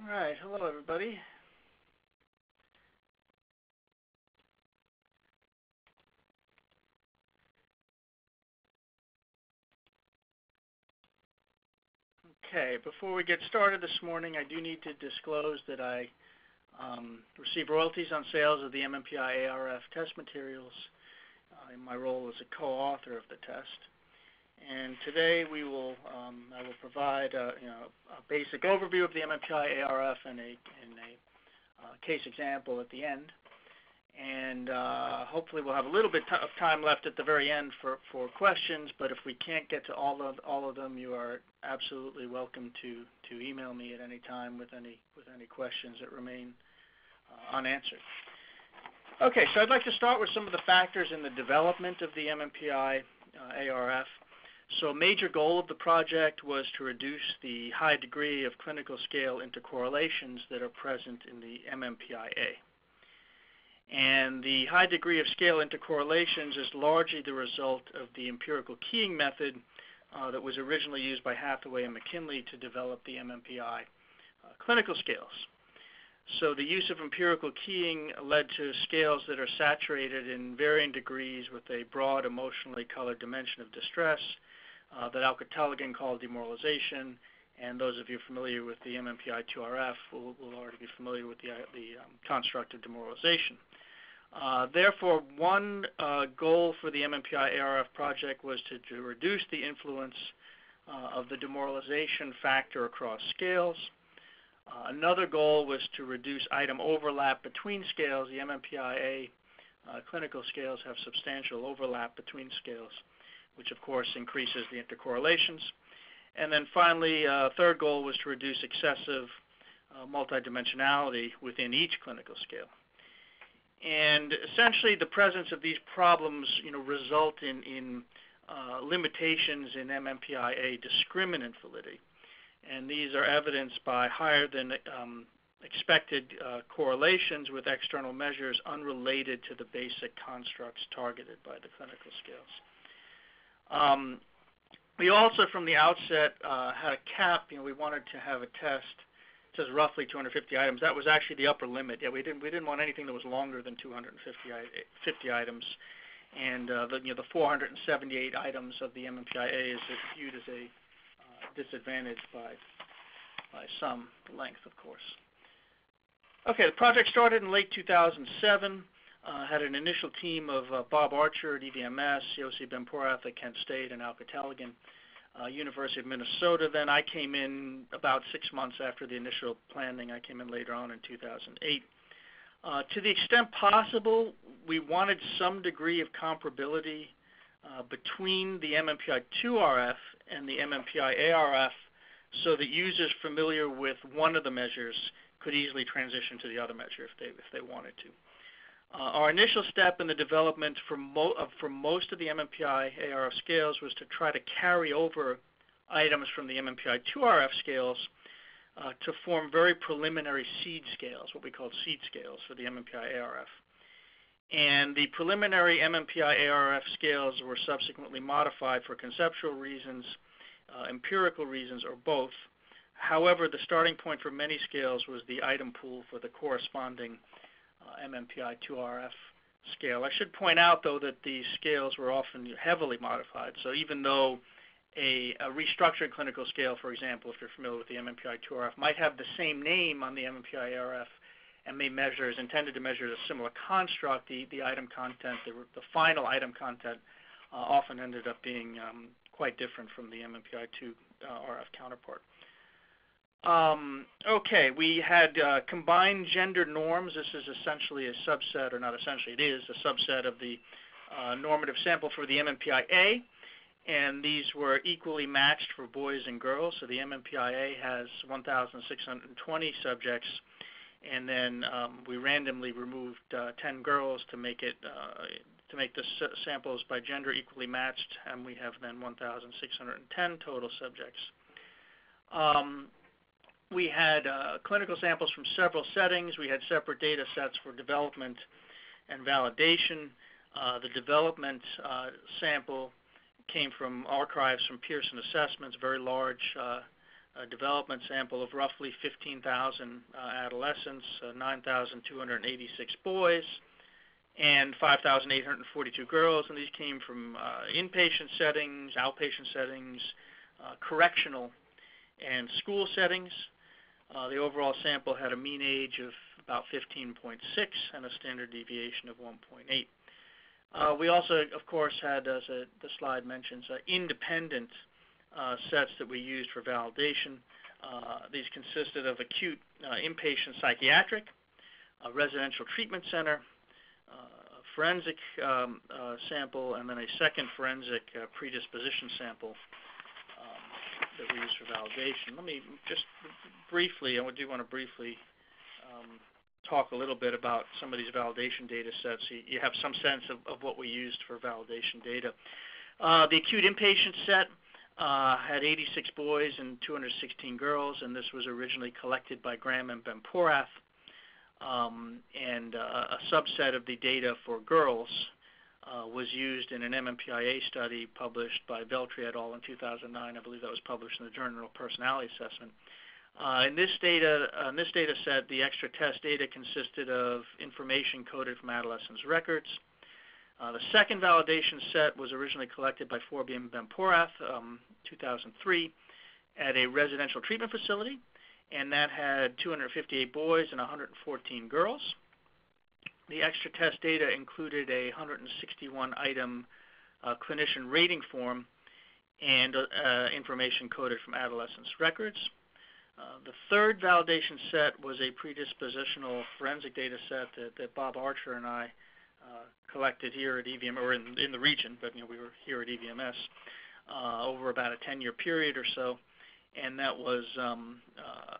All right, hello everybody. Okay, before we get started this morning, I do need to disclose that I receive royalties on sales of the MMPI-A-RF test materials in my role as a co-author of the test. And today I will provide a basic overview of the MMPI-A-RF and a case example at the end. And hopefully we'll have a little bit of time left at the very end for questions, but if we can't get to all of them, you are absolutely welcome to email me at any time with any questions that remain unanswered. Okay, so I'd like to start with some of the factors in the development of the MMPI-A-RF. So a major goal of the project was to reduce the high degree of clinical scale intercorrelations that are present in the MMPI-A. And the high degree of scale intercorrelations is largely the result of the empirical keying method that was originally used by Hathaway and McKinley to develop the MMPI clinical scales. So the use of empirical keying led to scales that are saturated in varying degrees with a broad emotionally colored dimension of distress that Al-Taligan called demoralization, and those of you familiar with the MMPI-A-RF will already be familiar with the construct of demoralization. Therefore, one goal for the MMPI-A-RF project was to reduce the influence of the demoralization factor across scales. Another goal was to reduce item overlap between scales. The MMPI-A clinical scales have substantial overlap between scales, which of course increases the intercorrelations. And then finally, third goal was to reduce excessive multidimensionality within each clinical scale. And essentially, the presence of these problems, result in limitations in MMPI-A discriminant validity, and these are evidenced by higher than expected correlations with external measures unrelated to the basic constructs targeted by the clinical scales. We also, from the outset, had a cap. We wanted to have a test. It says roughly 250 items. That was actually the upper limit. Yeah, we didn't want anything that was longer than 250 items. And the 478 items of the MMPI-A is viewed as a disadvantage by some length, of course. Okay, the project started in late 2007. Had an initial team of Bob Archer at EVMS, Yossi Ben-Porath at Kent State, and Al-Taligan, University of Minnesota. Then I came in about 6 months after the initial planning. I came in later on in 2008. To the extent possible, we wanted some degree of comparability between the MMPI-A-RF and the MMPI-A-RF so that users familiar with one of the measures could easily transition to the other measure if they wanted to. Our initial step in the development for most of the MMPI-A-RF scales was to try to carry over items from the MMPI-A-RF scales to form very preliminary seed scales, what we call seed scales for the MMPI-A-RF. And the preliminary MMPI-A-RF scales were subsequently modified for conceptual reasons, empirical reasons, or both. However, the starting point for many scales was the item pool for the corresponding MMPI-A-RF scale. I should point out, though, that these scales were often heavily modified. So even though a restructured clinical scale, for example, if you're familiar with the MMPI-A-RF, might have the same name on the MMPI-A-RF and is intended to measure a similar construct, the item content, the final item content, often ended up being quite different from the MMPI-A-RF counterpart. Okay, we had combined gender norms. This is essentially a subset, or not essentially, it is a subset of the normative sample for the MMPI-A, and these were equally matched for boys and girls. So the MMPI-A has 1,620 subjects, and then we randomly removed 10 girls to make the samples by gender equally matched, and we have then 1,610 total subjects. We had clinical samples from several settings. We had separate data sets for development and validation. The development sample came from archives from Pearson Assessments, very large a development sample of roughly 15,000 adolescents, 9,286 boys, and 5,842 girls, and these came from inpatient settings, outpatient settings, correctional, and school settings. The overall sample had a mean age of about 15.6 and a standard deviation of 1.8. We also, of course, had, as the slide mentions, independent sets that we used for validation. These consisted of acute inpatient psychiatric, a residential treatment center, forensic sample, and then a second forensic predisposition sample that we use for validation. Let me just briefly, I do want to briefly talk a little bit about some of these validation data sets so you have some sense of what we used for validation data. The acute inpatient set had 86 boys and 216 girls, and this was originally collected by Graham and Ben-Porath. And a subset of the data for girls was used in an MMPI-A study published by Veltri et al. In 2009. I believe that was published in the Journal of Personality Assessment. In this data set, the extra test data consisted of information coded from adolescents' records. The second validation set was originally collected by Forbey and Ben-Porath, 2003, at a residential treatment facility, and that had 258 boys and 114 girls. The extra test data included a 161-item clinician rating form and information coded from adolescents' records. The third validation set was a predispositional forensic data set that Bob Archer and I collected here at EVM, or in the region, but we were here at EVMS over about a 10-year period or so. And that was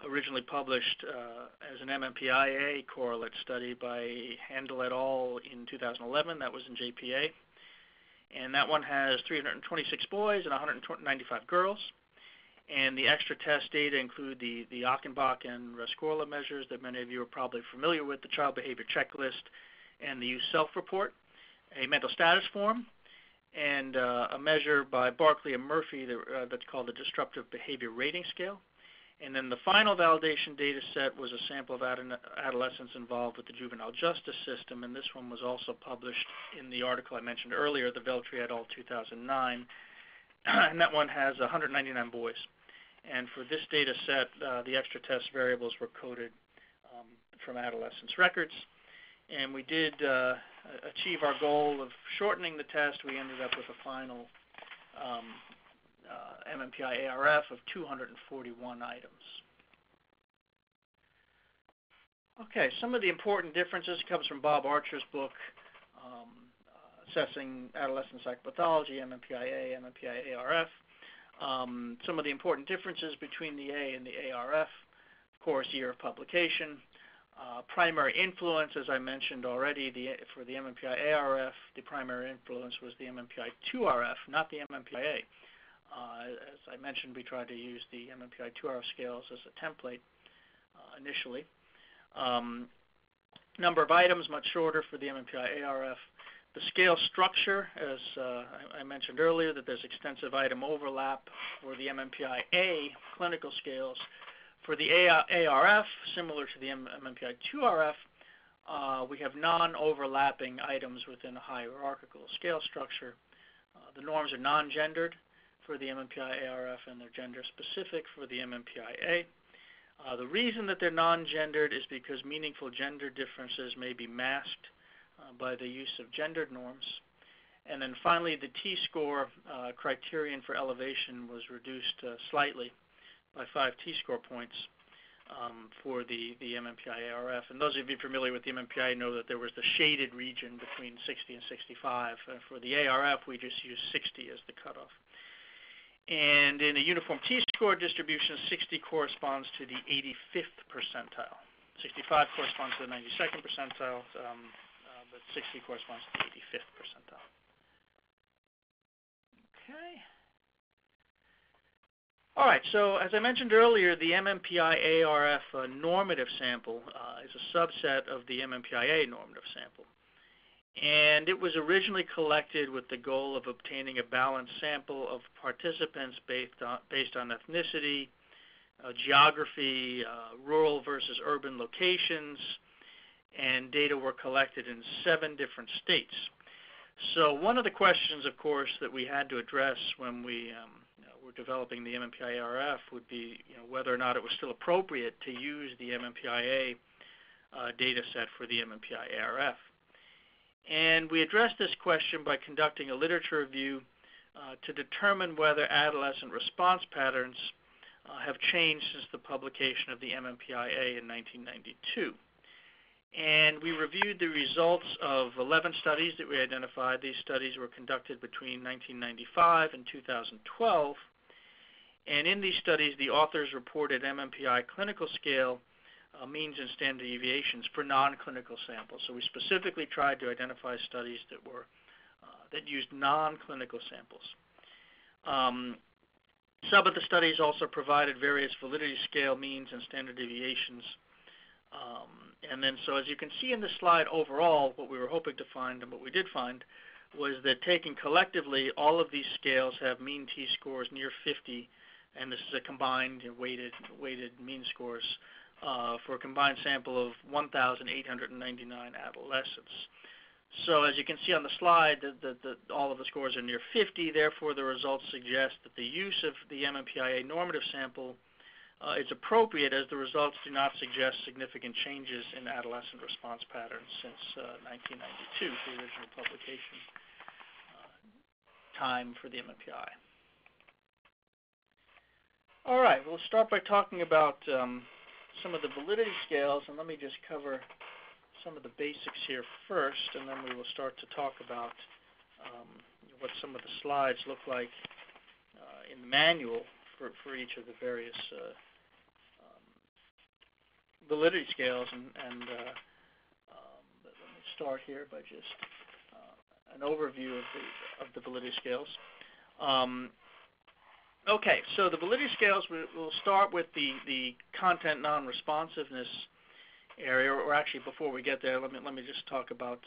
originally published as an MMPI-A correlate study by Handel et al. In 2011. That was in JPA. And that one has 326 boys and 195 girls. And the extra test data include the Achenbach and Rescorla measures that many of you are probably familiar with, the child behavior checklist and the use self-report, a mental status form, and a measure by Barkley and Murphy that's called the Disruptive Behavior Rating Scale. And then the final validation data set was a sample of adolescents involved with the juvenile justice system, and this one was also published in the article I mentioned earlier, the Veltri et al. 2009, and that one has 199 boys. And for this data set, the extra test variables were coded from adolescents' records. And we did achieve our goal of shortening the test. We ended up with a final MMPI-A-RF of 241 items. Okay, some of the important differences comes from Bob Archer's book, Assessing Adolescent Psychopathology, MMPI-A, MMPI-A-RF. Some of the important differences between the A and the ARF, of course, year of publication. Primary influence, as I mentioned already, for the MMPI-A-RF, the primary influence was the MMPI-2-RF, not the MMPI-A. As I mentioned, we tried to use the MMPI-2-RF scales as a template initially. Number of items, much shorter for the MMPI-A-RF. The scale structure, as I mentioned earlier, that there's extensive item overlap for the MMPI-A clinical scales. For the ARF, similar to the MMPI-2-RF, we have non-overlapping items within a hierarchical scale structure. The norms are non-gendered for the MMPI-A-RF, and they're gender-specific for the MMPI-A. The reason that they're non-gendered is because meaningful gender differences may be masked by the use of gendered norms. And then finally, the T-score criterion for elevation was reduced slightly by 5 T-score points for the MMPI-A-RF. And those of you familiar with the MMPI know that there was the shaded region between 60 and 65. For the ARF, we just used 60 as the cutoff. And in a uniform T-score distribution, 60 corresponds to the 85th percentile. 65 corresponds to the 92nd percentile, but 60 corresponds to the 85th percentile. Okay. All right, so as I mentioned earlier, the MMPI-A-RF normative sample is a subset of the MMPI-A normative sample. And it was originally collected with the goal of obtaining a balanced sample of participants based on ethnicity, geography, rural versus urban locations, and data were collected in 7 different states. So one of the questions, of course, that we had to address when we were developing the MMPI-A-RF would be whether or not it was still appropriate to use the MMPI-A data set for the MMPI-A-RF. And we addressed this question by conducting a literature review to determine whether adolescent response patterns have changed since the publication of the MMPI-A in 1992. And we reviewed the results of 11 studies that we identified. These studies were conducted between 1995 and 2012. And in these studies, the authors reported MMPI clinical scale means and standard deviations for non-clinical samples. So we specifically tried to identify studies that used non-clinical samples. Some of the studies also provided various validity scale means and standard deviations. And then, so as you can see in this slide, overall, what we were hoping to find and what we did find was that taken collectively, all of these scales have mean t-scores near 50, and this is a combined weighted mean scores for a combined sample of 1,899 adolescents. So as you can see on the slide, all of the scores are near 50. Therefore, the results suggest that the use of the MMPI-A normative sample is appropriate, as the results do not suggest significant changes in adolescent response patterns since 1992, the original publication time for the MMPI. All right, we'll start by talking about some of the validity scales, and let me just cover some of the basics here first, and then we will start to talk about what some of the slides look like in the manual for each of the various validity scales. And let me start here by just an overview of the validity scales. Okay, so the validity scales, we'll start with the content non-responsiveness area, or actually before we get there, let me just talk about,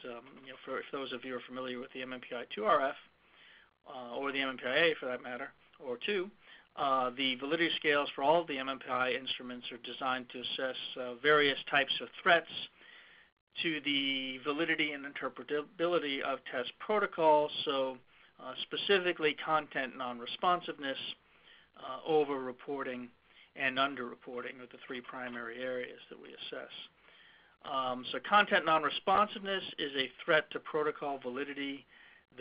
for those of you who are familiar with the MMPI-2RF, or the MMPI-A for that matter, or 2, the validity scales for all of the MMPI instruments are designed to assess various types of threats to the validity and interpretability of test protocols, so specifically content non-responsiveness, over-reporting, and under-reporting are the 3 primary areas that we assess. So content non-responsiveness is a threat to protocol validity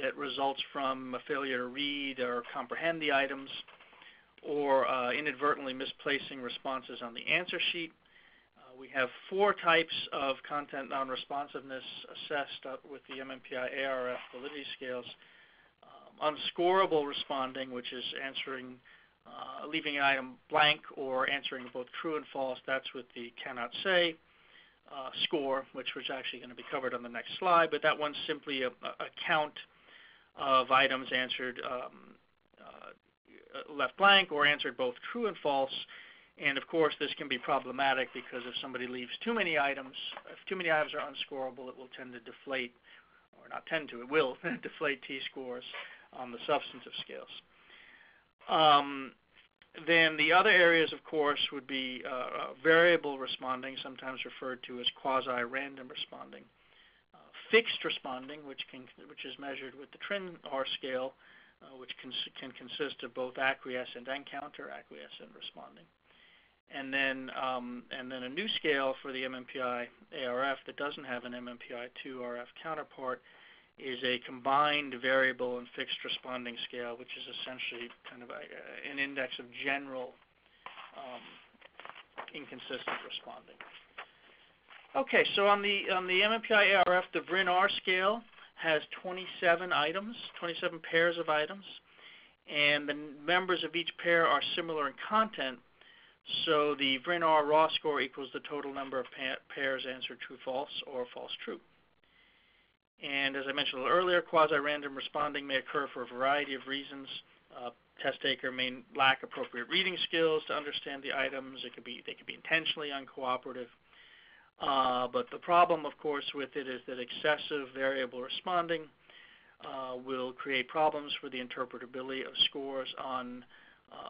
that results from a failure to read or comprehend the items, or inadvertently misplacing responses on the answer sheet. We have 4 types of content non-responsiveness assessed with the MMPI-A-RF validity scales. Unscorable responding, which is answering, leaving an item blank or answering both true and false. That's with the cannot say score, which was actually going to be covered on the next slide, but that one's simply a count of items answered left blank or answered both true and false. And of course, this can be problematic because if somebody leaves too many items, if too many items are unscorable, it will tend to deflate, or not tend to, it will deflate t-scores on the substantive scales. Then the other areas, of course, would be variable responding, sometimes referred to as quasi-random responding. Fixed responding, which is measured with the VRIN-r scale, which can consist of both acquiescent and counter-acquiescent responding. And then a new scale for the MMPI-A-RF that doesn't have an MMPI-2-RF counterpart is a combined variable and fixed responding scale, which is essentially kind of an index of general inconsistent responding. Okay, so on the MMPI-A-RF, the VRIN-r scale has 27 items, 27 pairs of items, and the members of each pair are similar in content. So the VRIN-r raw score equals the total number of pairs answered true-false or false-true. And as I mentioned a little earlier, quasi-random responding may occur for a variety of reasons. Test taker may lack appropriate reading skills to understand the items. They could be intentionally uncooperative. But the problem, of course, with it is that excessive variable responding will create problems for the interpretability of scores on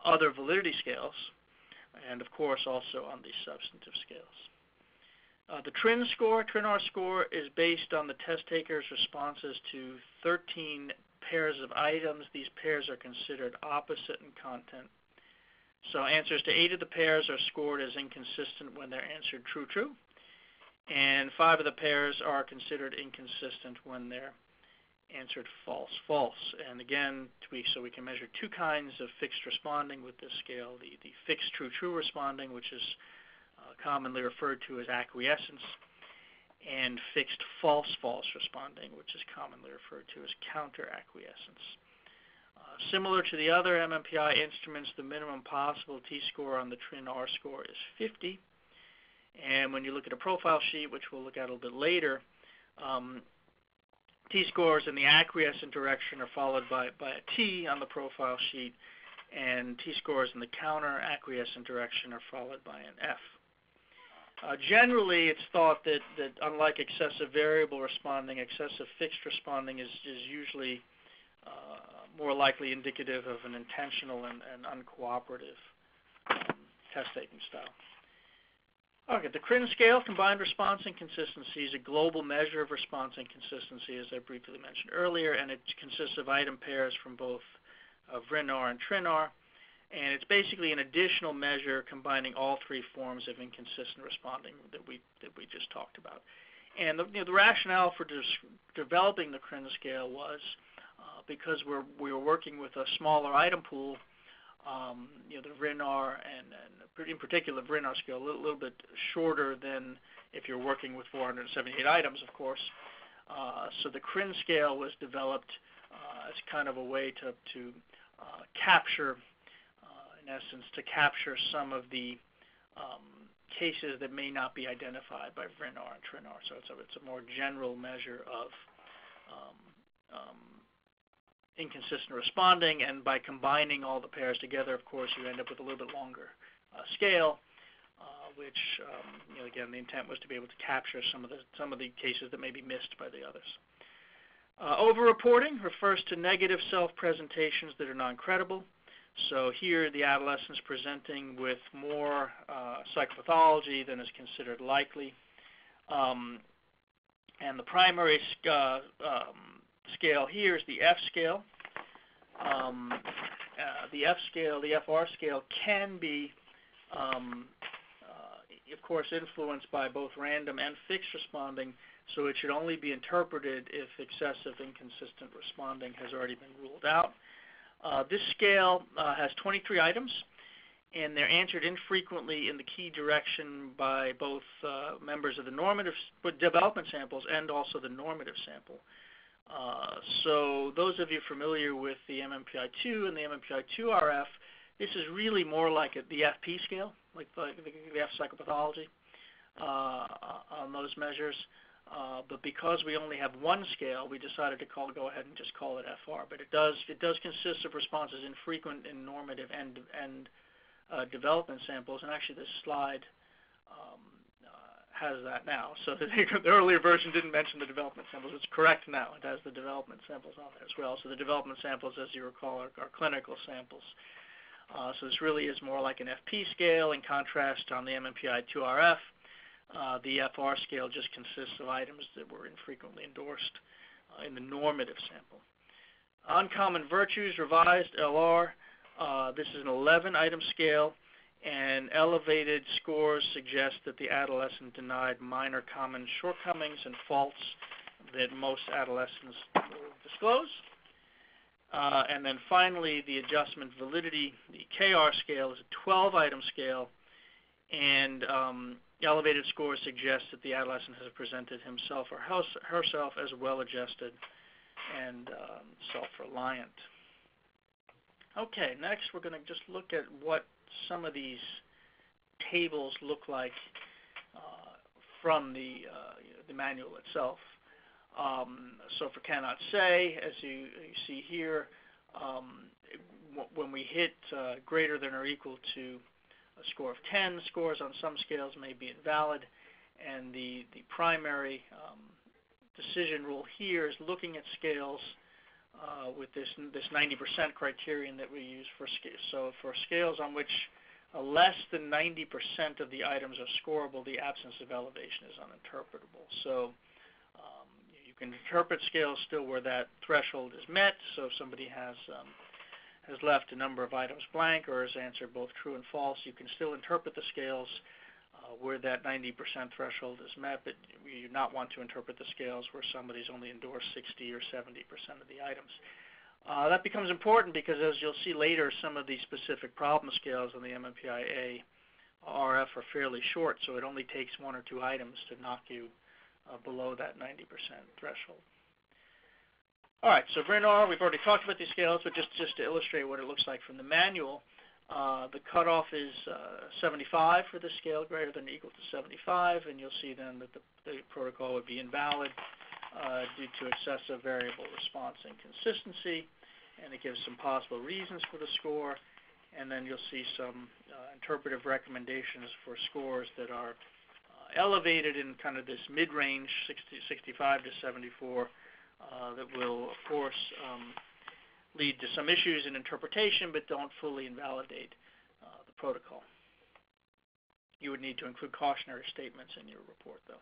other validity scales. and of course also on the substantive scales. The TRIN-R score is based on the test taker's responses to 13 pairs of items. These pairs are considered opposite in content. So answers to 8 of the pairs are scored as inconsistent when they're answered true-true, and 5 of the pairs are considered inconsistent when they're answered false-false. And again, so we can measure 2 kinds of fixed responding with this scale, the fixed true-true responding, which is commonly referred to as acquiescence, and fixed false-false responding, which is commonly referred to as counter-acquiescence. Similar to the other MMPI instruments, the minimum possible t-score on the TRIN-R score is 50. And when you look at a profile sheet, which we'll look at a little bit later, t-scores in the acquiescent direction are followed by a T on the profile sheet, and t-scores in the counter-acquiescent direction are followed by an F. Generally, it's thought that unlike excessive variable responding, excessive fixed responding is usually more likely indicative of an intentional and uncooperative test-taking style. Okay, the CRIN scale, Combined Response Inconsistency, is a global measure of response inconsistency, as I briefly mentioned earlier, and it consists of item pairs from both VRIN-r and TRIN-r, and it's basically an additional measure combining all 3 forms of inconsistent responding that we just talked about. And the rationale for developing the CRIN scale was because we were working with a smaller item pool. The VRIN-r and in particular the VRIN-r scale, a little bit shorter than if you're working with 478 items, of course. So the CRIN scale was developed as kind of a way to capture, in essence, to capture some of the cases that may not be identified by VRIN-r and TRIN-r. So it's a more general measure of inconsistent responding, and by combining all the pairs together, of course, you end up with a little bit longer scale, which, again, the intent was to be able to capture some of the cases that may be missed by the others. Over-reporting refers to negative self-presentations that are non-credible. So here, the adolescent's presenting with more psychopathology than is considered likely, and the primary scale here is the F scale. The FR scale can be, of course, influenced by both random and fixed responding, so it should only be interpreted if excessive inconsistent responding has already been ruled out. This scale has 23 items, and they're answered infrequently in the key direction by both members of the normative development samples and also the normative sample. So those of you familiar with the MMPI-2 and the MMPI-A-RF, this is really more like the FP scale, like the F psychopathology on those measures. But because we only have one scale, we decided to go ahead and just call it FR. But it does consist of responses infrequent in normative and development samples. And actually, this slide has that now. So the earlier version didn't mention the development samples. It's correct now. It has the development samples on there as well. So the development samples, as you recall, are clinical samples. So this really is more like an FP scale. In contrast, on the MMPI-A-RF, the FR scale just consists of items that were infrequently endorsed in the normative sample. Uncommon Virtues, Revised, LR. This is an 11-item scale, and elevated scores suggest that the adolescent denied minor common shortcomings and faults that most adolescents will disclose. And then finally, the adjustment validity, the KR scale, is a 12-item scale, and elevated scores suggest that the adolescent has presented himself or herself as well-adjusted and self-reliant. Okay, next we're going to just look at what some of these tables look like from the manual itself. So for cannot say, as you see here, when we hit greater than or equal to a score of 10, scores on some scales may be invalid, and the primary decision rule here is looking at scales with this 90% criterion that we use for scales. So for scales on which less than 90% of the items are scoreable, the absence of elevation is uninterpretable. So you can interpret scales still where that threshold is met. So if somebody has left a number of items blank or has answered both true and false, you can still interpret the scales where that 90% threshold is met, but you do not want to interpret the scales where somebody's only endorsed 60 or 70% of the items. That becomes important because, as you'll see later, some of the specific problem scales on the MMPI-A-RF are fairly short, so it only takes one or two items to knock you below that 90% threshold. All right, so VRIN-r, we've already talked about these scales, but just to illustrate what it looks like from the manual, the cutoff is 75 for the scale greater than or equal to 75, and you'll see then that the protocol would be invalid due to excessive variable response inconsistency, and it gives some possible reasons for the score, and then you'll see some interpretive recommendations for scores that are elevated in kind of this mid-range, 65 to 74, that will, of course, lead to some issues in interpretation, but don't fully invalidate the protocol. You would need to include cautionary statements in your report, though.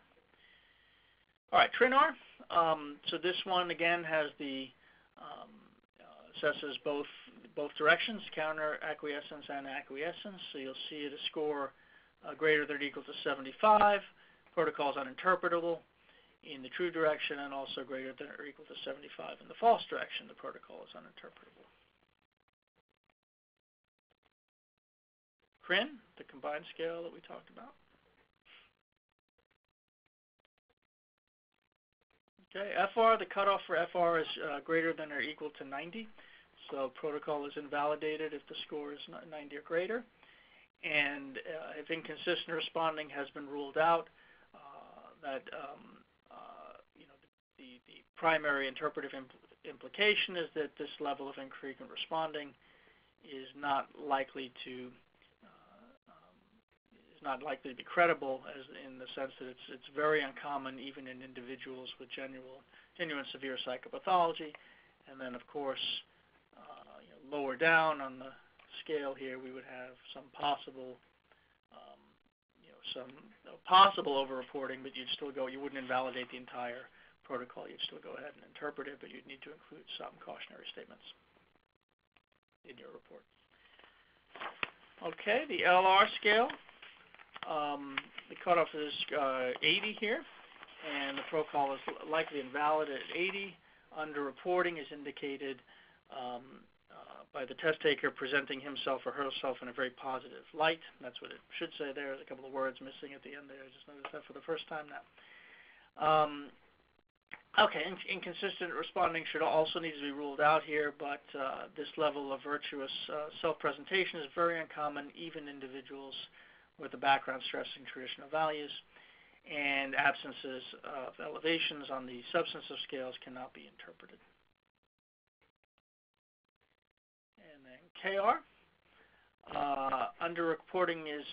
All right, TRIN-r. So this one, again, has the assesses both directions, counter acquiescence and acquiescence. So you'll see it a score greater than or equal to 75. Protocol is uninterpretable in the true direction, and also greater than or equal to 75 in the false direction. The protocol is uninterpretable. CRIN, the combined scale that we talked about. Okay, FR, the cutoff for FR is greater than or equal to 90. So protocol is invalidated if the score is 90 or greater. And if inconsistent responding has been ruled out, that the primary interpretive implication is that this level of infrequent responding is not likely to be credible, as in the sense that it's very uncommon even in individuals with genuine severe psychopathology. And then, of course, lower down on the scale here, we would have some possible over-reporting, but you'd still you wouldn't invalidate the entire protocol. You'd still go ahead and interpret it, but you'd need to include some cautionary statements in your report. Okay, the LR scale. The cutoff is 80 here, and the protocol is likely invalid at 80. Underreporting is indicated by the test taker presenting himself or herself in a very positive light. That's what it should say there. There's a couple of words missing at the end there. I just noticed that for the first time now. Okay, inconsistent responding should also need to be ruled out here, but this level of virtuous self-presentation is very uncommon, even individuals with a background stressing traditional values, and absences of elevations on the substantive scales cannot be interpreted. And then KR. Underreporting is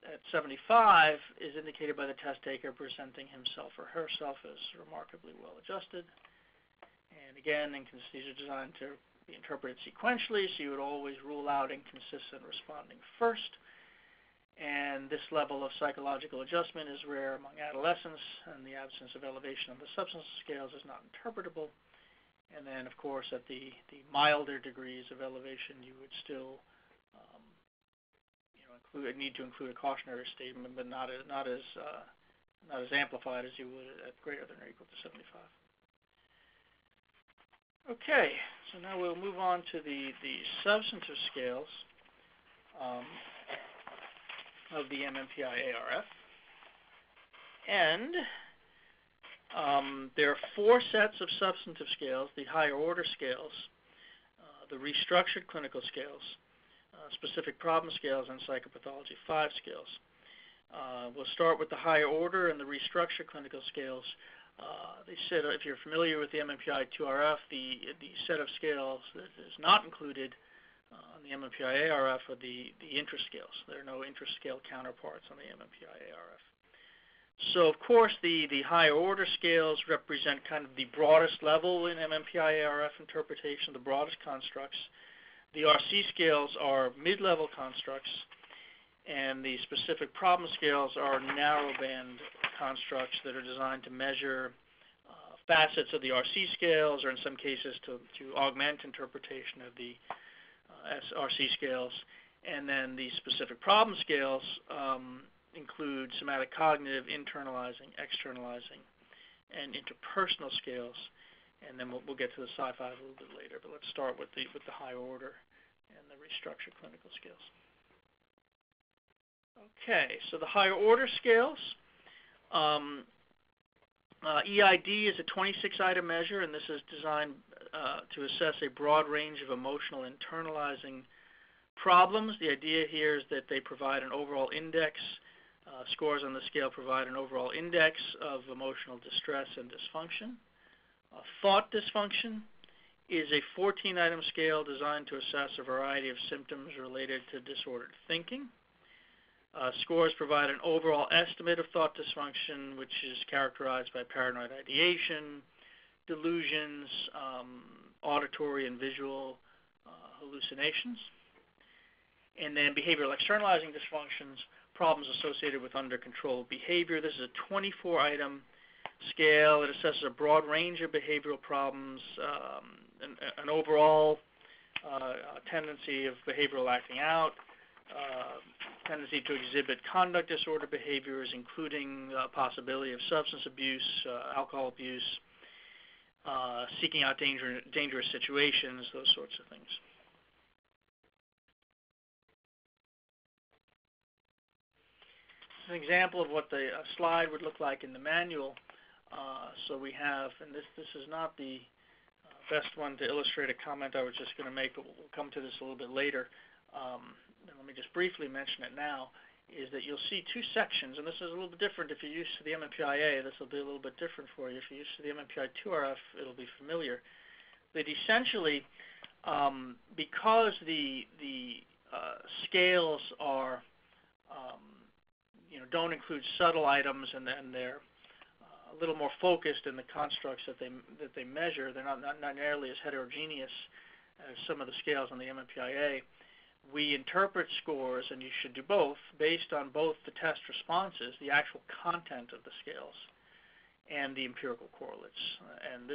at 75 is indicated by the test taker presenting himself or herself as remarkably well adjusted. And again, inconsistencies are designed to be interpreted sequentially, so you would always rule out inconsistent responding first. And this level of psychological adjustment is rare among adolescents, and the absence of elevation on the substance scales is not interpretable. And then, of course, at the milder degrees of elevation, you would still need to include a cautionary statement, but not as amplified as you would at greater than or equal to 75. Okay, so now we'll move on to the substantive scales of the MMPI-A-RF. And there are 4 sets of substantive scales: the higher order scales, the restructured clinical scales, specific problem scales, and psychopathology 5 scales. We'll start with the higher order and the restructured clinical scales. They said, if you're familiar with the MMPI-A-RF, the set of scales that is not included on the MMPI-A-RF are the interest scales. There are no interest scale counterparts on the MMPI-A-RF. So, of course, the higher order scales represent kind of the broadest level in MMPI-A-RF interpretation, the broadest constructs. The RC scales are mid-level constructs, And the specific problem scales are narrowband constructs that are designed to measure facets of the RC scales, or in some cases to augment interpretation of the RC scales. And then the specific problem scales include somatic cognitive, internalizing, externalizing, and interpersonal scales. And then we'll get to the Sci-5 a little bit later. But let's start with the higher order and the restructured clinical scales. Okay, so the higher order scales. EID is a 26-item measure, and this is designed to assess a broad range of emotional internalizing problems. The idea here is that they provide an overall index. Scores on the scale provide an overall index of emotional distress and dysfunction. Thought dysfunction is a 14-item scale designed to assess a variety of symptoms related to disordered thinking. Scores provide an overall estimate of thought dysfunction, which is characterized by paranoid ideation, delusions, auditory and visual hallucinations. And then behavioral externalizing dysfunctions, problems associated with under-controlled behavior. This is a 24-item scale. It assesses a broad range of behavioral problems, an overall tendency of behavioral acting out, tendency to exhibit conduct disorder behaviors, including possibility of substance abuse, alcohol abuse, seeking out dangerous situations, those sorts of things. An example of what the slide would look like in the manual. So we have, and this is not the best one to illustrate a comment I was just going to make, but we'll come to this a little bit later. And let me just briefly mention it now, is that you'll see two sections, and this is a little bit different if you're used to the MMPI-A. This will be a little bit different for you. If you're used to the MMPI-2RF, it'll be familiar. That essentially, because the scales are don't include subtle items, and then they're a little more focused in the constructs that they measure. They're not nearly as heterogeneous as some of the scales on the MMPI-A. We interpret scores, and you should do both, based on both the test responses, the actual content of the scales, and the empirical correlates. And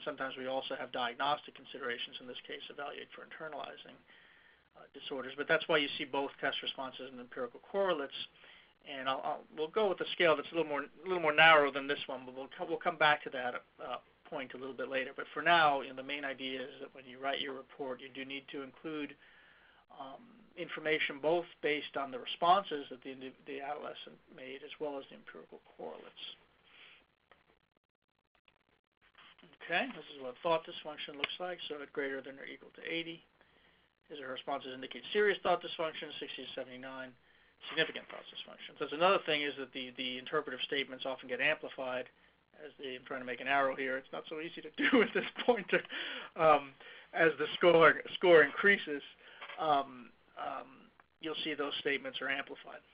sometimes we also have diagnostic considerations, in this case, evaluate for internalizing disorders. But that's why you see both test responses and empirical correlates. And we'll go with a scale that's a little more narrow than this one, but we'll come back to that point a little bit later. But for now, the main idea is that when you write your report, you do need to include information both based on the responses that the adolescent made, as well as the empirical correlates. Okay, this is what thought dysfunction looks like. So at greater than or equal to 80, his or her responses indicate serious thought dysfunction, 60 to 79. Significant thought dysfunction. So that's another thing, is that the interpretive statements often get amplified. I'm trying to make an arrow here. It's not so easy to do at this point. As the score increases, you'll see those statements are amplified.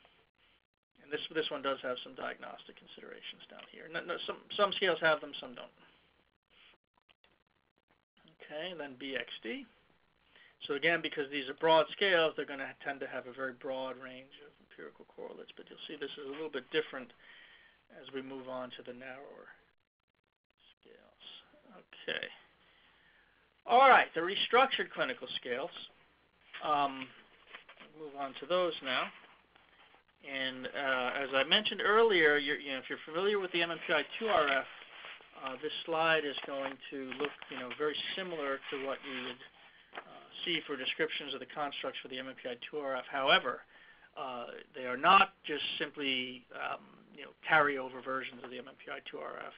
And this one does have some diagnostic considerations down here. Some scales have them, some don't. Okay, and then BXD. So again, because these are broad scales, they're going to tend to have a very broad range of empirical correlates. But you'll see this is a little bit different as we move on to the narrower scales. Okay. All right, the restructured clinical scales. Move on to those now. And as I mentioned earlier, if you're familiar with the MMPI-2RF, this slide is going to look very similar to what you would see for descriptions of the constructs for the MMPI-2RF. However, they are not just simply carryover versions of the MMPI-2RF.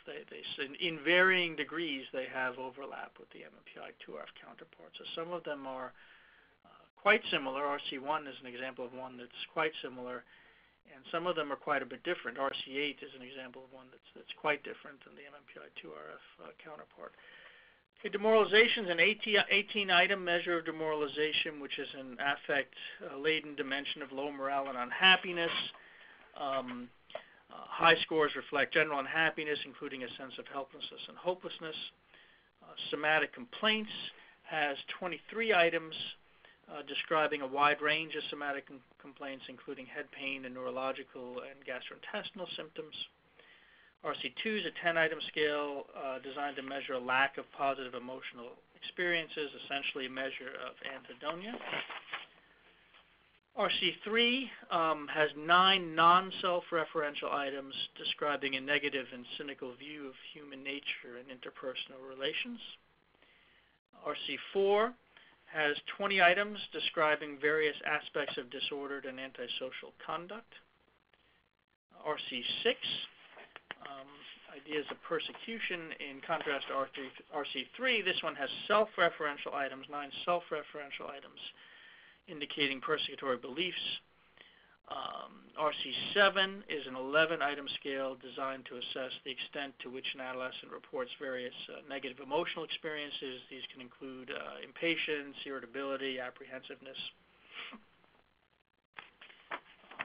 In varying degrees, they have overlap with the MMPI-2RF counterparts. So some of them are quite similar. RC1 is an example of one that's quite similar, and some of them are quite a bit different. RC8 is an example of one that's quite different than the MMPI-2RF counterpart. Okay, demoralization is an 18-item measure of demoralization, which is an affect-laden dimension of low morale and unhappiness. High scores reflect general unhappiness, including a sense of helplessness and hopelessness. Somatic complaints has 23 items describing a wide range of somatic complaints, including head pain and neurological and gastrointestinal symptoms. RC2 is a 10-item scale designed to measure a lack of positive emotional experiences, essentially a measure of anhedonia. RC3 has 9 non-self-referential items describing a negative and cynical view of human nature and interpersonal relations. RC4 has 20 items describing various aspects of disordered and antisocial conduct. RC6, ideas of persecution. In contrast to RC3, this one has self-referential items, 9 self-referential items indicating persecutory beliefs. RC7 is an 11-item scale designed to assess the extent to which an adolescent reports various negative emotional experiences. These can include impatience, irritability, apprehensiveness.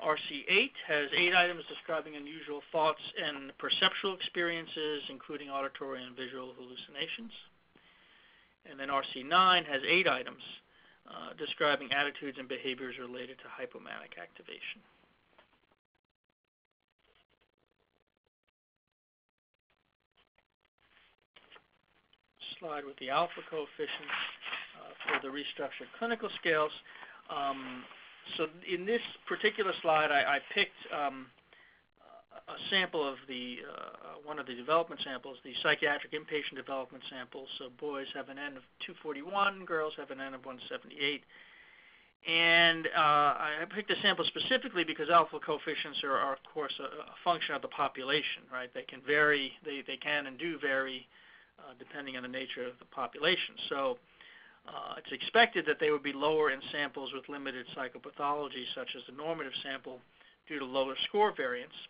RC8 has 8 items describing unusual thoughts and perceptual experiences, including auditory and visual hallucinations. And then RC9 has 8 items describing attitudes and behaviors related to hypomanic activation. Slide with the alpha coefficients for the restructured clinical scales. So in this particular slide, I picked a sample of one of the development samples, the psychiatric inpatient development sample. So boys have an N of 241, girls have an N of 178. And I picked a sample specifically because alpha coefficients are of course, a function of the population, right? They can vary, they can and do vary depending on the nature of the population. So it's expected that they would be lower in samples with limited psychopathology, such as the normative sample, due to lower score variance.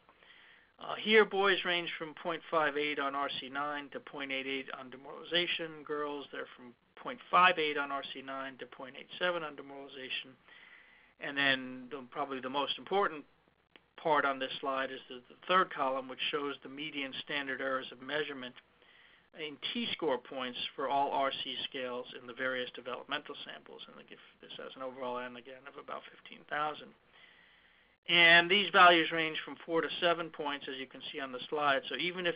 Here, boys range from 0.58 on RC9 to 0.88 on demoralization. Girls, they're from 0.58 on RC9 to 0.87 on demoralization. And then probably the most important part on this slide is the third column, which shows the median standard errors of measurement in T-score points for all RC scales in the various developmental samples. And this has an overall N, again, of about 15,000. And these values range from 4 to 7 points, as you can see on the slide. So even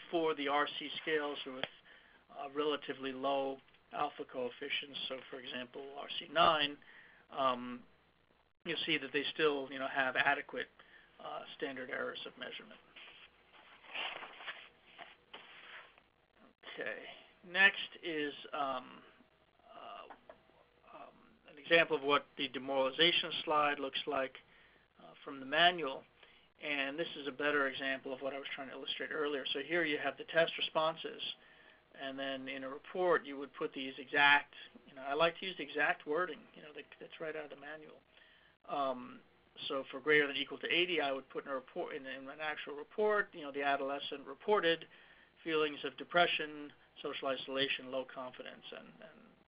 for the RC scales with relatively low alpha coefficients, so for example RC9, you'll see that they still have adequate standard errors of measurement. Okay. Next is an example of what the demoralization slide looks like from the manual, and this is a better example of what I was trying to illustrate earlier. So here you have the test responses, and then in a report you would put these exact, I like to use the exact wording, that's right out of the manual. So for greater than or equal to 80, I would put in a report, in an actual report, the adolescent reported feelings of depression, social isolation, low confidence, and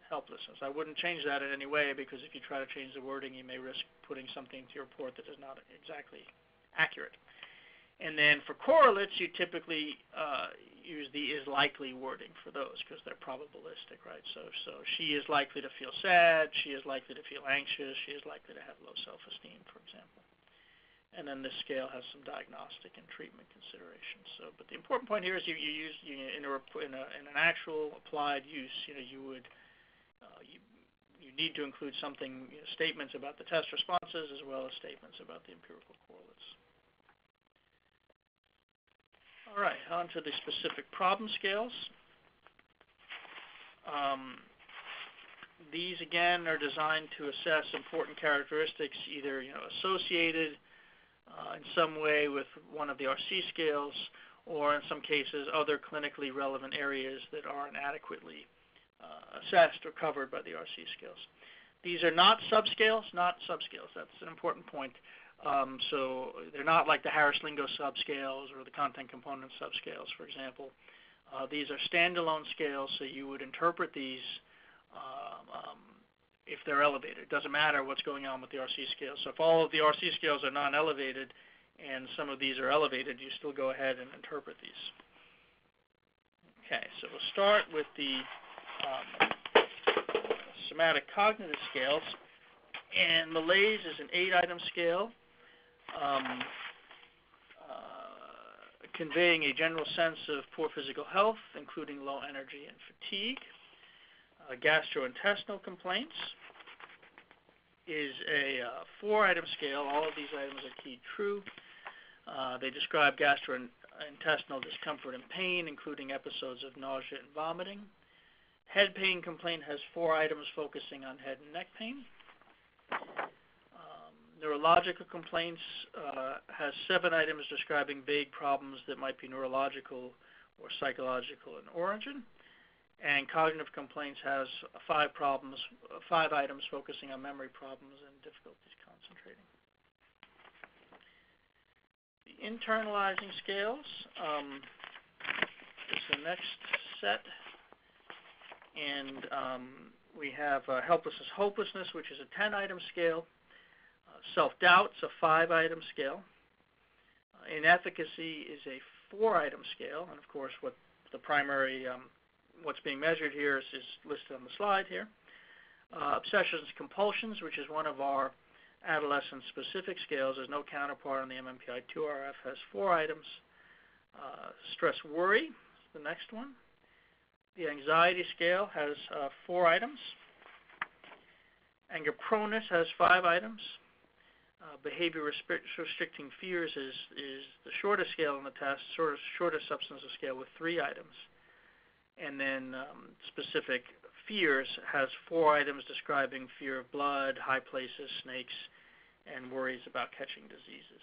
helplessness. I wouldn't change that in any way, because if you try to change the wording, you may risk putting something into your report that is not exactly accurate. And then for correlates, you typically use the is likely wording for those, because they're probabilistic, right? So she is likely to feel sad, she is likely to feel anxious, she is likely to have low self-esteem, for example. And then this scale has some diagnostic and treatment considerations. So, but the important point here is you use in an actual applied use, you need to include something, statements about the test responses as well as statements about the empirical correlates. All right, on to the specific problem scales. These again are designed to assess important characteristics, either associated in some way with one of the RC scales, or in some cases other clinically relevant areas that aren't adequately assessed or covered by the RC scales. These are not subscales, that's an important point. So they're not like the Harris-Lingo subscales or the content component subscales, for example. These are standalone scales, so you would interpret these if they're elevated. It doesn't matter what's going on with the RC scales. So if all of the RC scales are non-elevated and some of these are elevated, you still go ahead and interpret these. Okay, so we'll start with the somatic cognitive scales. And malaise is an 8-item scale, conveying a general sense of poor physical health, including low energy and fatigue. Gastrointestinal complaints is a 4-item scale. All of these items are keyed true. They describe gastrointestinal discomfort and pain, including episodes of nausea and vomiting. Head pain complaint has 4 items focusing on head and neck pain. Neurological complaints has 7 items describing vague problems that might be neurological or psychological in origin. And cognitive complaints has 5 items focusing on memory problems and difficulties concentrating. The internalizing scales is the next set. And we have helplessness, hopelessness, which is a 10-item scale. Self-doubt's a 5-item scale. Inefficacy is a 4-item scale. And of course, what the primary, what's being measured here is listed on the slide here. Obsessions, compulsions, which is one of our adolescent-specific scales. There's no counterpart on the MMPI-A-RF, has 4 items. Stress, worry is the next one. The anxiety scale has 4 items. Anger proneness has 5 items. Behavior restricting fears is the shortest scale on the test, shortest substantive scale with 3 items. And then specific fears has 4 items describing fear of blood, high places, snakes, and worries about catching diseases.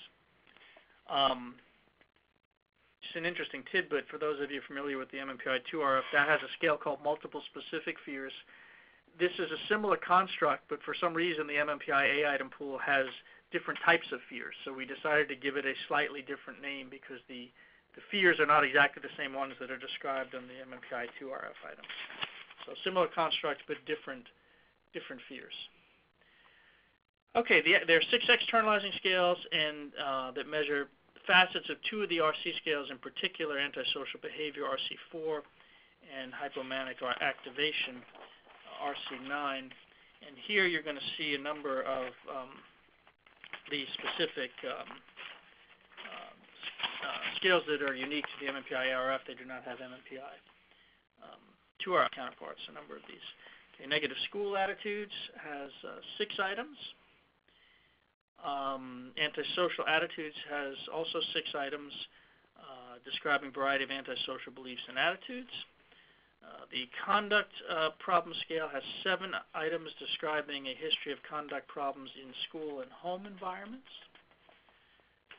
Just an interesting tidbit for those of you familiar with the MMPI-A-RF, that has a scale called multiple specific fears. This is a similar construct, but for some reason the MMPI-A item pool has different types of fears. So we decided to give it a slightly different name because the fears are not exactly the same ones that are described on the MMPI-A-RF item. So similar construct, but different fears. Okay, there are 6 externalizing scales and that measure facets of 2 of the RC scales, in particular antisocial behavior, RC4, and hypomanic activation, RC9. And here you're going to see a number of the specific scales that are unique to the MMPI-A-RF. They do not have MMPI-A-RF counterparts, a number of these. Okay, negative school attitudes has 6 items. Antisocial attitudes has also 6 items describing a variety of antisocial beliefs and attitudes. The conduct problem scale has 7 items describing a history of conduct problems in school and home environments.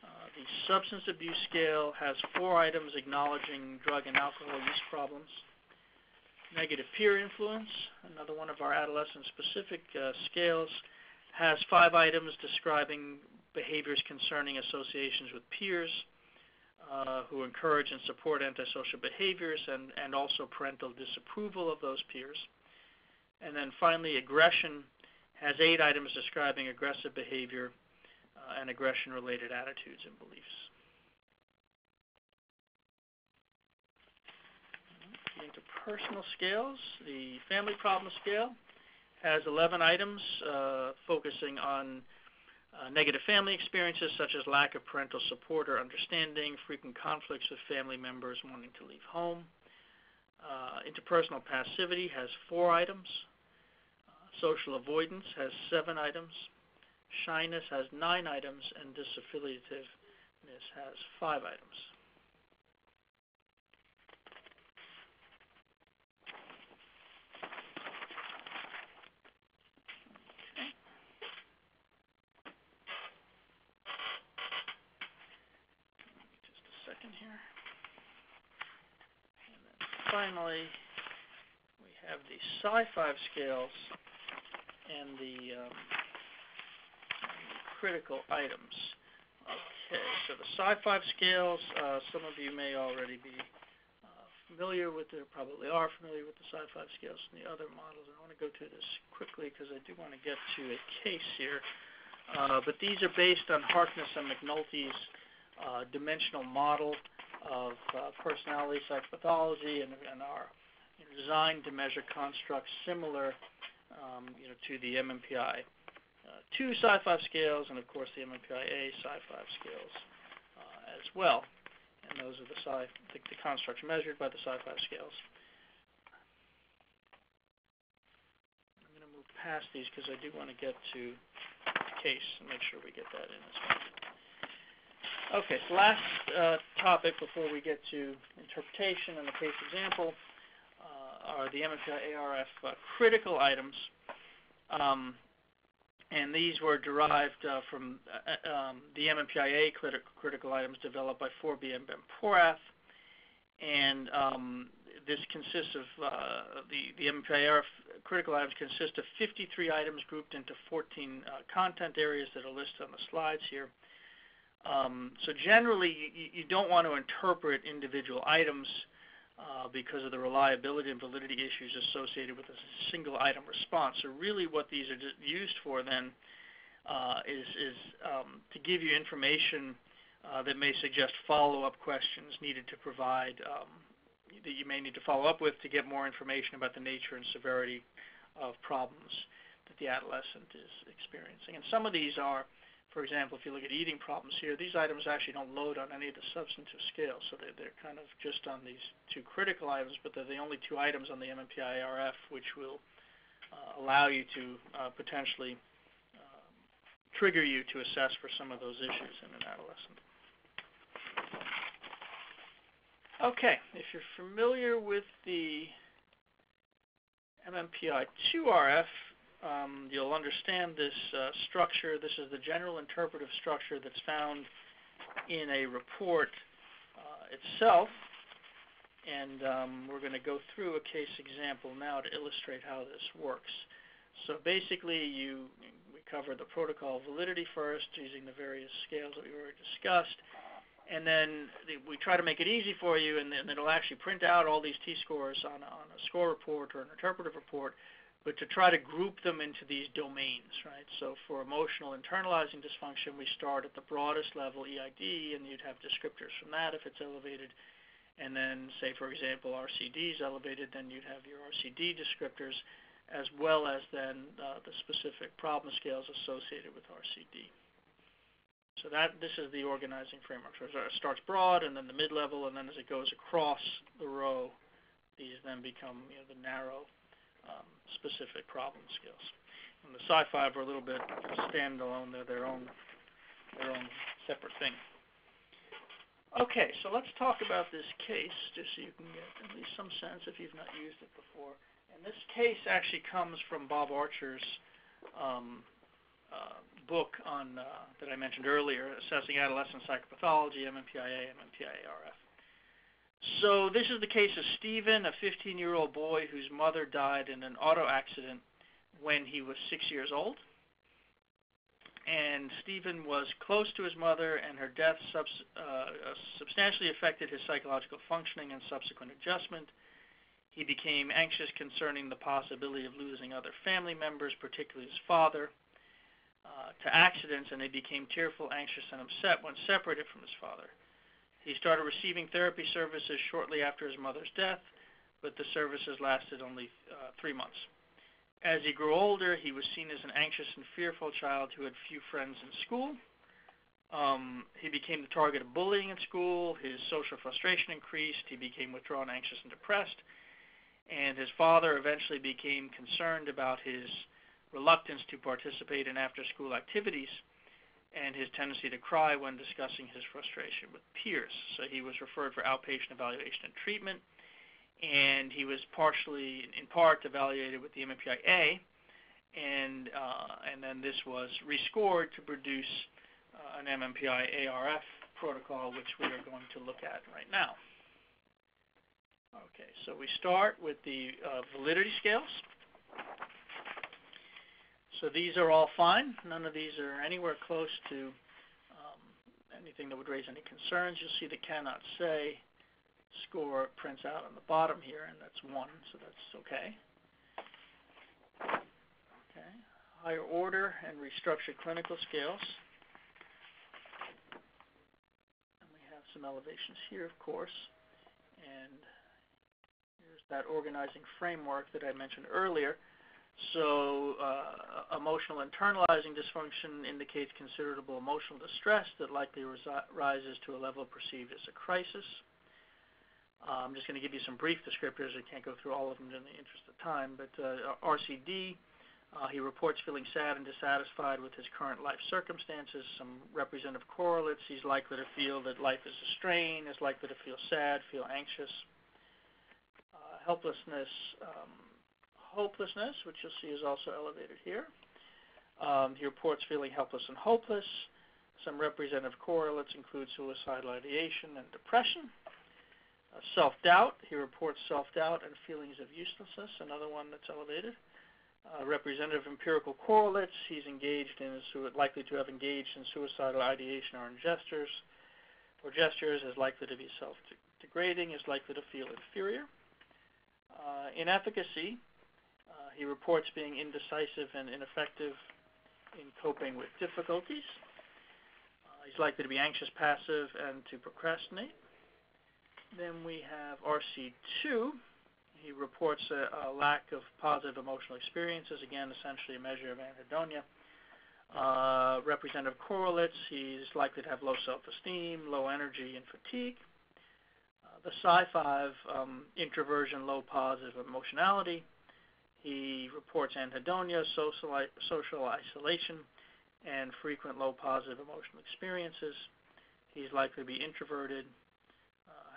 The substance abuse scale has 4 items acknowledging drug and alcohol use problems. Negative peer influence, another one of our adolescent-specific scales, has 5 items describing behaviors concerning associations with peers who encourage and support antisocial behaviors and also parental disapproval of those peers. And then finally, aggression has 8 items describing aggressive behavior and aggression-related attitudes and beliefs. The interpersonal scales, the family problem scale, has 11 items focusing on negative family experiences such as lack of parental support or understanding, frequent conflicts with family members wanting to leave home. Interpersonal passivity has 4 items. Social avoidance has 7 items. Shyness has 9 items, and disaffiliativeness has 5 items. Here. And then finally, we have the Psi-5 scales and the critical items. Okay, so the Psi-5 scales, some of you may already be familiar with it, probably are familiar with the Psi-5 scales and the other models. I want to go through this quickly because I do want to get to a case here. But these are based on Harkness and McNulty's dimensional model of personality psychopathology and are designed to measure constructs similar to the MMPI-2 Psi-5 scales, and of course the MMPI-A Psi-5 scales as well. And those are the constructs measured by the Psi-5 scales. I'm going to move past these because I do want to get to the case and make sure we get that in as well. Okay, so last topic before we get to interpretation and the case example are the MMPI-A-RF critical items. And these were derived from the MMPI-A critical items developed by Forbey and Ben-Porath. And this consists of, the MMPI-A-RF critical items consist of 53 items grouped into 14 content areas that are listed on the slides here. So generally, you don't want to interpret individual items because of the reliability and validity issues associated with a single item response. So really what these are used for then is to give you information that may suggest follow-up questions needed to provide, that you may need to follow up with to get more information about the nature and severity of problems that the adolescent is experiencing. And some of these are, for example, if you look at eating problems here, these items actually don't load on any of the substantive scales, so they're kind of just on these two critical items, but they're the only two items on the MMPI-A-RF which will allow you to potentially trigger you to assess for some of those issues in an adolescent. Okay, if you're familiar with the MMPI-2-RF, you'll understand this structure. This is the general interpretive structure that's found in a report itself. And we're going to go through a case example now to illustrate how this works. So basically, we cover the protocol validity first using the various scales that we already discussed. And then we try to make it easy for you, and then it'll actually print out all these T-scores on a score report or an interpretive report, but to try to group them into these domains, right? So for emotional internalizing dysfunction, we start at the broadest level, EID, and you'd have descriptors from that if it's elevated. And then, say, for example, RCD is elevated, then you'd have your RCD descriptors, as well as then the specific problem scales associated with RCD. So this is the organizing framework. So it starts broad, and then the mid-level, and then as it goes across the row, these then become the narrow specific problem scales. And the Psi-5 are a little bit standalone. They're their own separate thing. Okay, so let's talk about this case, just so you can get at least some sense if you've not used it before. And this case actually comes from Bob Archer's book on that I mentioned earlier, Assessing Adolescent Psychopathology, MMPI-A, MMPI-A-RF. So this is the case of Stephen, a 15-year-old boy whose mother died in an auto accident when he was 6 years old. And Stephen was close to his mother, and her death substantially affected his psychological functioning and subsequent adjustment. He became anxious concerning the possibility of losing other family members, particularly his father, to accidents, and he became tearful, anxious, and upset when separated from his father. He started receiving therapy services shortly after his mother's death, but the services lasted only 3 months. As he grew older, he was seen as an anxious and fearful child who had few friends in school. He became the target of bullying in school. His social frustration increased. He became withdrawn, anxious, and depressed. And his father eventually became concerned about his reluctance to participate in after-school activities and his tendency to cry when discussing his frustration with peers. So he was referred for outpatient evaluation and treatment, and he was in part evaluated with the MMPI-A, and then this was rescored to produce an MMPI-A-RF protocol, which we are going to look at right now. Okay, so we start with the validity scales. So these are all fine. None of these are anywhere close to anything that would raise any concerns. You'll see the cannot say score prints out on the bottom here, and that's 1, so that's okay. Okay. Higher order and restructured clinical scales. And we have some elevations here, of course. And here's that organizing framework that I mentioned earlier. So emotional internalizing dysfunction indicates considerable emotional distress that likely rises to a level perceived as a crisis. I'm just going to give you some brief descriptors. I can't go through all of them in the interest of time, but RCD, he reports feeling sad and dissatisfied with his current life circumstances. Some representative correlates, he's likely to feel that life is a strain, is likely to feel sad, feel anxious. Helplessness, hopelessness, which you'll see is also elevated here. He reports feeling helpless and hopeless. Some representative correlates include suicidal ideation and depression. Self-doubt, he reports self-doubt and feelings of uselessness, another one that's elevated. Representative empirical correlates, he's likely to have engaged in suicidal ideation or gestures, is likely to be self-degrading, is likely to feel inferior. Inefficacy, he reports being indecisive and ineffective in coping with difficulties. He's likely to be anxious, passive, and to procrastinate. Then we have RC2. He reports a lack of positive emotional experiences, again, essentially a measure of anhedonia. Representative correlates, he's likely to have low self-esteem, low energy, and fatigue. The Psi-5, introversion, low positive emotionality. He reports anhedonia, social isolation, and frequent low positive emotional experiences. He's likely to be introverted,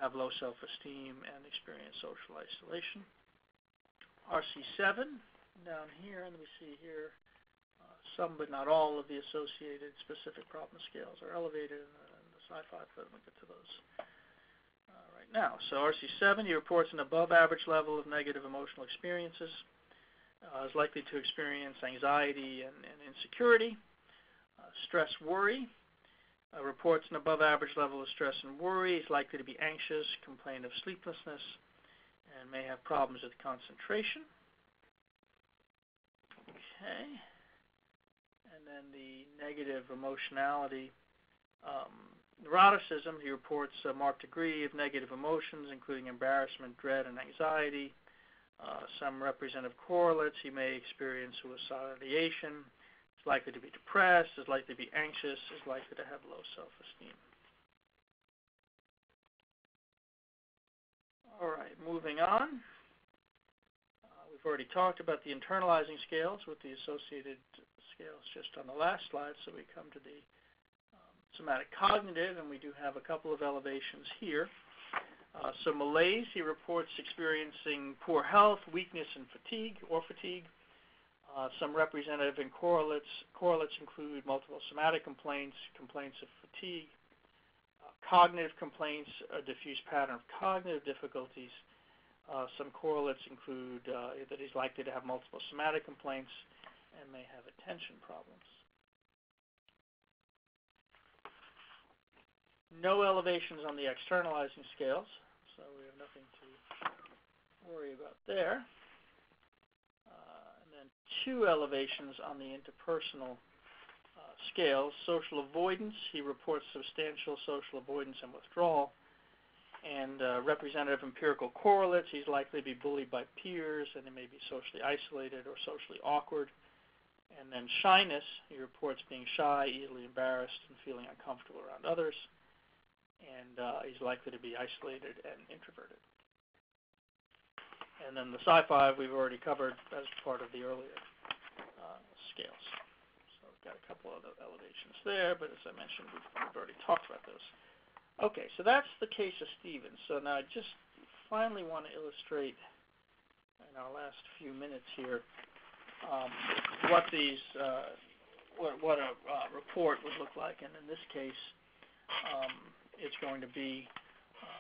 have low self-esteem, and experience social isolation. RC7, down here, and we see here, some but not all of the associated specific problem scales are elevated in the Psi-5, but we'll get to those right now. So RC7, he reports an above average level of negative emotional experiences, is likely to experience anxiety and insecurity, stress, worry. Reports an above average level of stress and worry, is likely to be anxious, complain of sleeplessness, and may have problems with concentration. Okay. And then the negative emotionality. Neuroticism, he reports a marked degree of negative emotions, including embarrassment, dread, and anxiety. Some representative correlates, he may experience suicidal ideation, is likely to be depressed, is likely to be anxious, is likely to have low self-esteem. All right, moving on. We've already talked about the internalizing scales with the associated scales just on the last slide, so we come to the somatic cognitive, and we do have a couple of elevations here. So malaise, he reports experiencing poor health, weakness, and fatigue. Some representative and correlates include multiple somatic complaints, complaints of fatigue, cognitive complaints, a diffuse pattern of cognitive difficulties. Some correlates include that he's likely to have multiple somatic complaints and may have attention problems. No elevations on the externalizing scales, so we have nothing to worry about there. And then two elevations on the interpersonal scales. Social avoidance, he reports substantial social avoidance and withdrawal. And representative empirical correlates, he's likely to be bullied by peers, and he may be socially isolated or socially awkward. And then shyness, he reports being shy, easily embarrassed, and feeling uncomfortable around others. And he's likely to be isolated and introverted. And then the Psi-5 we've already covered as part of the earlier scales. So we've got a couple of elevations there, but as I mentioned, we've already talked about those. Okay, so that's the case of Stevens. So now I just finally want to illustrate in our last few minutes here what these what a report would look like, and in this case, it's going to be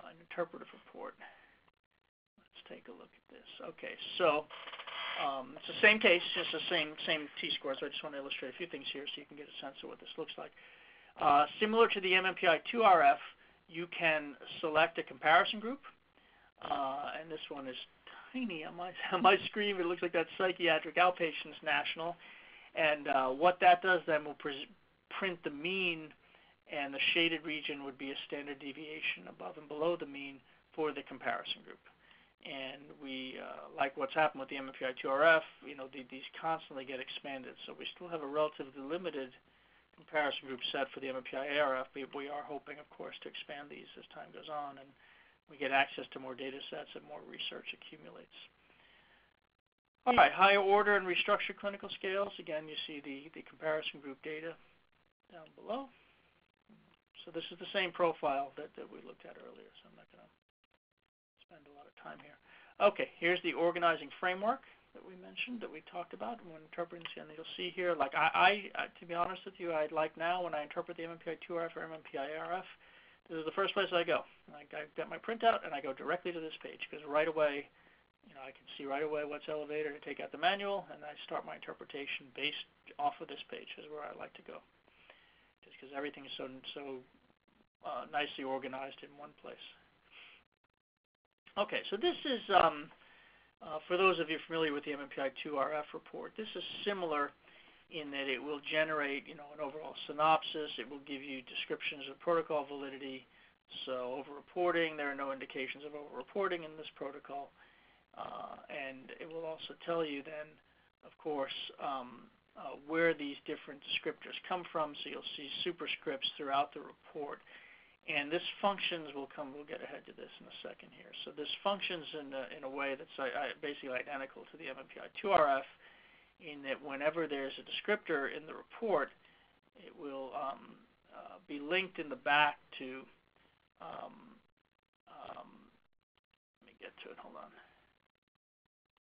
an interpretive report. Let's take a look at this. Okay, so it's the same case, just the same T-scores. So I just want to illustrate a few things here so you can get a sense of what this looks like. Similar to the MMPI-A-RF, you can select a comparison group, and this one is tiny on my screen. It looks like that Psychiatric Outpatients National, and what that does then will print the mean, and the shaded region would be a standard deviation above and below the mean for the comparison group. And we, like what's happened with the MMPI-A-RF, these constantly get expanded. So we still have a relatively limited comparison group set for the MMPI-A-RF, but we are hoping, of course, to expand these as time goes on, and we get access to more data sets and more research accumulates. All right, higher order and restructured clinical scales. Again, you see the comparison group data down below. So this is the same profile that we looked at earlier, so I'm not going to spend a lot of time here. Okay, here's the organizing framework that we mentioned, that we talked about when interpreting, and you'll see here, like to be honest with you, I'd like now when I interpret the MMPI-A-RF or MMPI-A-RF, this is the first place I go. I get my printout and I go directly to this page, because right away, I can see right away what's elevated, I take out the manual, and I start my interpretation based off of this page, is where I like to go, just because everything is so nicely organized in one place. Okay, so this is, for those of you familiar with the MMPI-A-RF report, this is similar in that it will generate, an overall synopsis. It will give you descriptions of protocol validity. So over-reporting, there are no indications of over-reporting in this protocol. And it will also tell you then, of course, where these different descriptors come from. So you'll see superscripts throughout the report. And this functions, we'll get ahead to this in a second here. So this functions in a way that's basically identical to the MMPI-A-RF, in that whenever there's a descriptor in the report, it will be linked in the back to, let me get to it, hold on.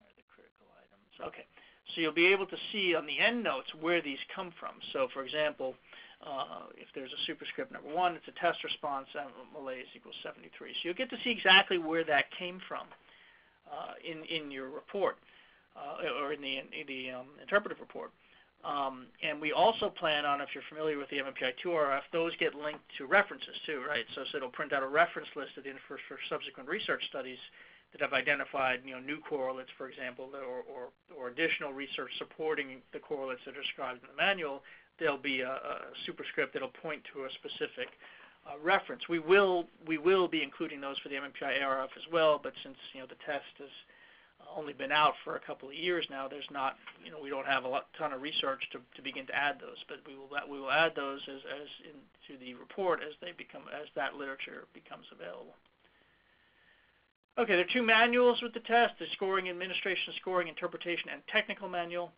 Where are the critical items? Okay, so you'll be able to see on the endnotes where these come from. So for example, if there's a superscript number 1, it's a test response, malaise equals 73. So you'll get to see exactly where that came from in your report, or in the interpretive report. And we also plan on, if you're familiar with the MMPI-A-RF, those get linked to references too, right? So it'll print out a reference list at the end for subsequent research studies that have identified, new correlates, for example, or additional research supporting the correlates that are described in the manual. There'll be a superscript that'll point to a specific reference. We will be including those for the MMPI-A-RF as well, but since the test has only been out for a couple of years now, there's not, we don't have a ton of research to begin to add those, but we will add those as into the report as that literature becomes available. Okay, there are 2 manuals with the test: the scoring, administration, scoring, interpretation, and technical manual,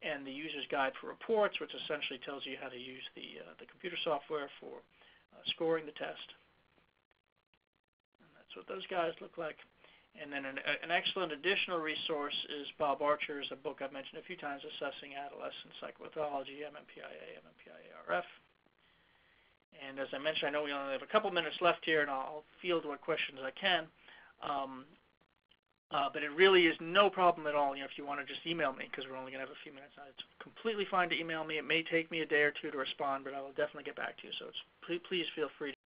and the user's guide for reports, which essentially tells you how to use the computer software for scoring the test. And that's what those guys look like. And then an excellent additional resource is Bob Archer's, a book I've mentioned a few times, Assessing Adolescent Psychopathology, MMPI-A, MMPI-A-RF. And as I mentioned, I know we only have a couple minutes left here, and I'll field what questions I can. But it really is no problem at all, if you want to just email me, because we're only going to have a few minutes now. It's completely fine to email me. It may take me a day or two to respond, but I will definitely get back to you. So please feel free